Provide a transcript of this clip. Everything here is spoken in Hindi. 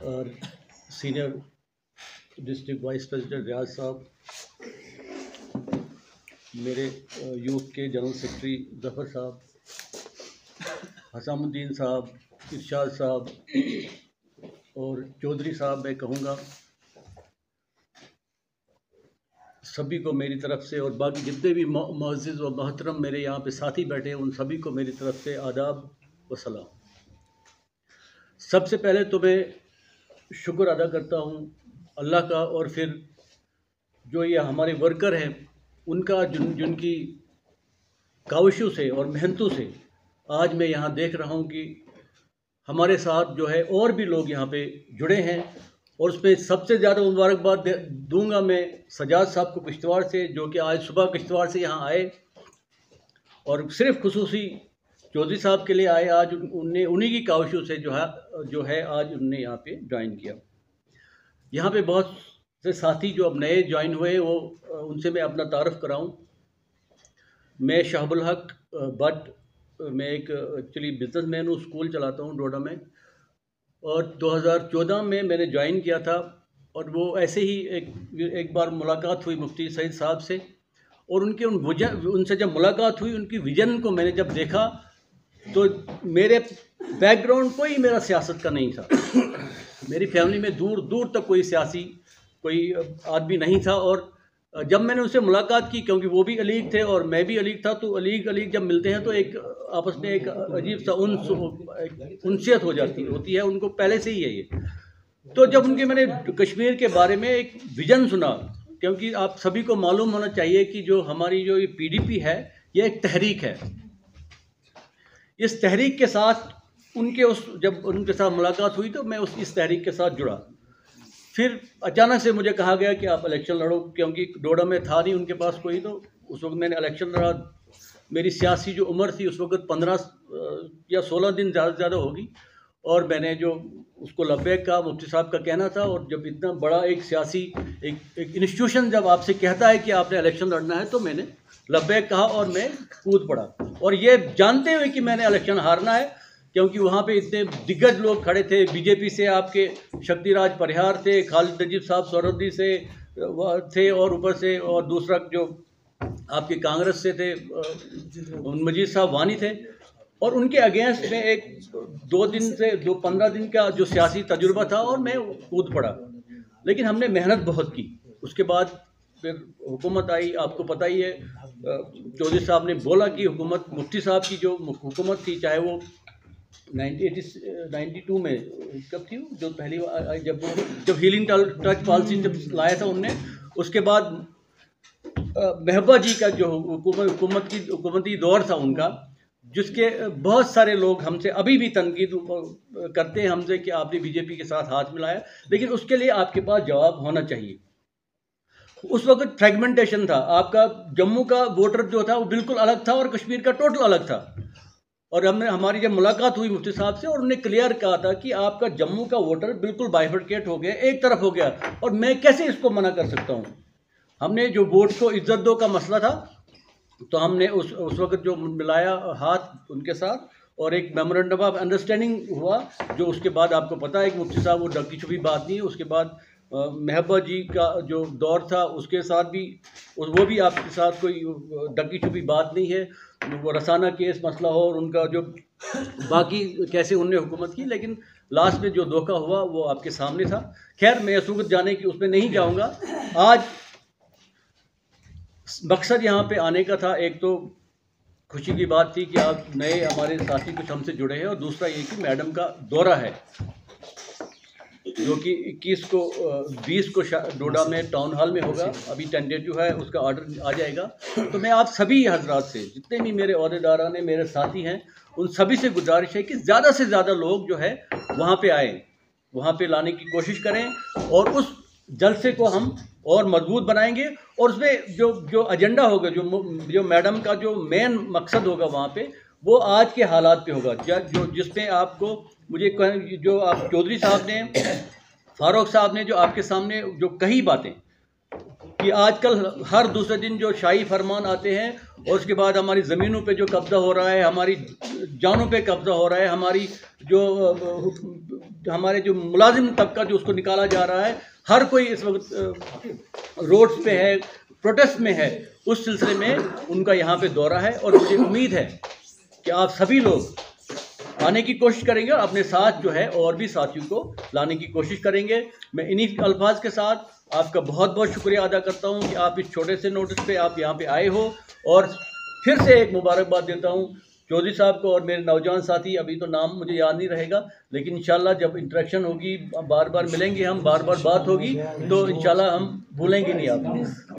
और सीनियर डिस्ट्रिक्ट वाइस प्रेसिडेंट रियाज साहब, मेरे यूथ के जनरल सेक्रेटरी जफ़र साहब, हसामुद्दीन साहब, इरशाद साहब और चौधरी साहब, मैं कहूँगा सभी को मेरी तरफ से, और बाकी जितने भी मुअज़्ज़िज़ व मोहतरम मेरे यहाँ पे साथी बैठे हैं उन सभी को मेरी तरफ से आदाब व सलाम। सबसे पहले तो मैं शुक्र अदा करता हूँ अल्लाह का, और फिर जो ये हमारे वर्कर हैं उनका जिनकी काविशों से और मेहनतों से आज मैं यहाँ देख रहा हूँ कि हमारे साथ जो है और भी लोग यहाँ पे जुड़े हैं। और उसमें सबसे ज़्यादा मुबारकबाद दूंगा मैं सजाद साहब को किश्तवाड़ से, जो कि आज सुबह किश्तवाड़ से यहाँ आए और सिर्फ खुसूसी चौधरी साहब के लिए आए। आज उन्हीं की काविशों से जो है आज उन्होंने यहाँ पे ज्वाइन किया। यहाँ पे बहुत से साथी जो अब नए ज्वाइन हुए वो उनसे मैं अपना तारुफ कराऊँ। मैं शाहबुल हक भट्ट, मैं एक एक्चुअली बिजनेसमैन हूँ, स्कूल चलाता हूँ डोडा में, और 2014 में मैंने ज्वाइन किया था। और वो ऐसे ही एक बार मुलाकात हुई मुफ्ती सईद साहब से, और उनसे जब मुलाकात हुई उनकी विजन को मैंने जब देखा तो मेरे बैकग्राउंड कोई मेरा सियासत का नहीं था। मेरी फैमिली में दूर दूर तक कोई आदमी नहीं था। और जब मैंने उनसे मुलाकात की, क्योंकि वो भी अलीग थे और मैं भी अलीग था, तो अलीग जब मिलते हैं तो एक आपस में एक अजीब सा उनसियत होती है, उनको पहले से ही है ये। तो जब मैंने कश्मीर के बारे में एक विज़न सुना, क्योंकि आप सभी को मालूम होना चाहिए कि जो हमारी जो ये PDP है ये एक तहरीक है। इस तहरीक के साथ जब उनके साथ मुलाकात हुई तो मैं इस तहरीक के साथ जुड़ा। फिर अचानक से मुझे कहा गया कि आप इलेक्शन लड़ो, क्योंकि डोडा में था नहीं उनके पास कोई, तो उस वक्त मैंने इलेक्शन लड़ा। मेरी सियासी जो उम्र थी उस वक्त 15 या 16 दिन ज़्यादा से ज़्यादा होगी, और मैंने जो उसको लब्बैक कहा, मुफ्ती साहब का कहना था। और जब इतना बड़ा एक सियासी एक इंस्टीट्यूशन जब आपसे कहता है कि आपने इलेक्शन लड़ना है, तो मैंने लब्बैक कहा और मैं कूद पड़ा, और ये जानते हुए कि मैंने इलेक्शन हारना है, क्योंकि वहाँ पे इतने दिग्गज लोग खड़े थे। बीजेपी से आपके शक्तिराज परिहार थे, खालिद नजीब साहब सरहदी से थे, और ऊपर से और दूसरा जो आपके कांग्रेस से थे मजीद साहब वानी थे। और उनके अगेंस्ट में एक 15 दिन का जो सियासी तजुर्बा था, और मैं कूद पड़ा। लेकिन हमने मेहनत बहुत की। उसके बाद फिर हुकूमत आई, आपको पता ही है। चौधरी साहब ने बोला कि हुकूमत, मुफ्ती साहब की जो हुकूमत थी, चाहे वो 92 में कब थी, जो पहली बार जब हीलिंग टच पॉलिसी जब लाया था उनने, उसके बाद महबूबा जी का जो हुकूमती दौर था उनका, जिसके बहुत सारे लोग हमसे अभी भी तनकीद करते हैं हमसे कि आपने बीजेपी के साथ हाथ मिलाया, लेकिन उसके लिए आपके पास जवाब होना चाहिए। उस वक्त फ्रेगमेंटेशन था, आपका जम्मू का वोटर जो था वो बिल्कुल अलग था और कश्मीर का टोटल अलग था। और हमारी जब मुलाकात हुई मुफ्ती साहब से, और उन्होंने क्लियर कहा था कि आपका जम्मू का वोटर बिल्कुल बाइफर्केट हो गया, एक तरफ हो गया, और मैं कैसे इसको मना कर सकता हूँ। हमने जो वोट को इज्जत दो का मसला था, तो हमने उस वक्त जो मिलाया हाथ उनके साथ, और एक मेमोरेंडम ऑफ अंडरस्टैंडिंग हुआ, जो उसके बाद आपको पता है कि मुफ्ती साहब वो ढकी छुपी बात नहीं है। उसके बाद महबूबा जी का जो दौर था उसके साथ भी वो भी आपके साथ कोई ढकी छुपी बात नहीं है। वो रसाना केस मसला हो और उनका जो बाकी कैसे उनने हुकूमत की, लेकिन लास्ट में जो धोखा हुआ वो आपके सामने था। खैर, मैं इस वक्त जाने की उसमें नहीं जाऊंगा। आज मकसद यहाँ पे आने का था, एक तो खुशी की बात थी कि आप नए हमारे साथी कुछ हमसे जुड़े हैं, और दूसरा ये कि मैडम का दौरा है जो कि 20 को डोडा में टाउन हॉल में होगा। अभी टेंटेटिव है, उसका ऑर्डर आ जाएगा। तो मैं आप सभी हजरात से, जितने भी मेरे ओहदेदारान ने, मेरे साथी हैं, उन सभी से गुजारिश है कि ज़्यादा से ज़्यादा लोग जो है वहाँ पे आएँ, वहाँ पे लाने की कोशिश करें, और उस जलसे को हम और मजबूत बनाएंगे। और उसमें जो एजेंडा होगा, जो मैडम का जो मेन मकसद होगा वहाँ पे, वो आज के हालात पे होगा, जिसमें आपको जो आप चौधरी साहब ने, फारूक साहब ने जो आपके सामने जो कही बातें कि आजकल हर दूसरे दिन जो शाही फरमान आते हैं और उसके बाद हमारी ज़मीनों पे जो कब्ज़ा हो रहा है, हमारी जानों पे कब्ज़ा हो रहा है, हमारे जो मुलाजिम तबका जो उसको निकाला जा रहा है, हर कोई इस वक्त रोड्स पे है, प्रोटेस्ट में है। उस सिलसिले में उनका यहाँ पे दौरा है और मुझे उम्मीद है कि आप सभी लोग आने की कोशिश करेंगे और अपने साथ जो है और भी साथियों को लाने की कोशिश करेंगे। मैं इन्हीं अल्फाज के साथ आपका बहुत बहुत शुक्रिया अदा करता हूँ कि आप इस छोटे से नोटिस पे आप यहाँ पे आए हो, और फिर से एक मुबारकबाद देता हूँ चौधरी साहब को और मेरे नौजवान साथी, अभी तो नाम मुझे याद नहीं रहेगा, लेकिन इंशाल्लाह जब इंटरेक्शन होगी, बार बार मिलेंगे हम, बार बार बात होगी, तो इंशाल्लाह हम भूलेंगे नहीं आपको।